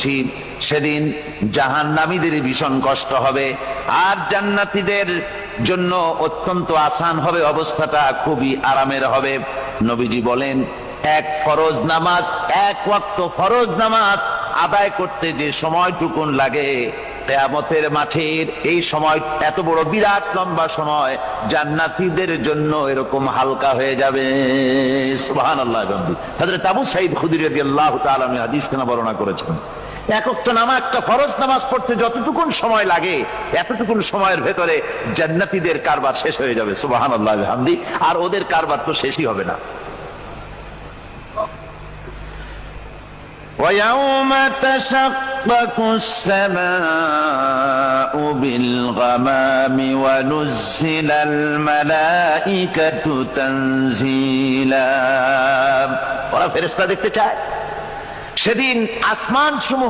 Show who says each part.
Speaker 1: করছি, সেদিন জাহান্নামীদের ভীষণ কষ্ট হবে, আর জান্নাতীদের জন্য অত্যন্ত আসান হবে, অবস্থাটা খুবই আরামের হবে। নবীজি বলেন, এক ফরজ নামাজ, এক ওয়াক্ত ফরজ নামাজ আদায় করতে যে সময়টুকুন লাগে, কিয়ামতের মাঠের এই সময় এত বড় বিরাট লম্বা সময় জান্নাতীদের জন্য এরকম হালকা হয়ে যাবে। সুবহানাল্লাহ। হযরত আবু সাঈদ খুদরী রাদিয়াল্লাহু তাআলা আনহু হাদিস কেন বর্ণনা করেছেন, এক ওয়াক্ত নামাজ, একটা ফরজ নামাজ পড়তে যতটুকুন সময় লাগে, এতটুকুন সময়ের ভেতরে জান্নাতীদের কারবার শেষ হয়ে যাবে। সুবহানাল্লাহ বিহামদি। আর ওদের কারবার তো শেষই হবে না। وَيَوْمَ تَشَقَّقُ السَّمَاءُ بِالْغَمَامِ وَنُزِّلَ الْمَلَائِكَةُ تَنزِيلًا। ওরা ফেরেশতা দেখতে চায়। সেদিন আসমান সমূহ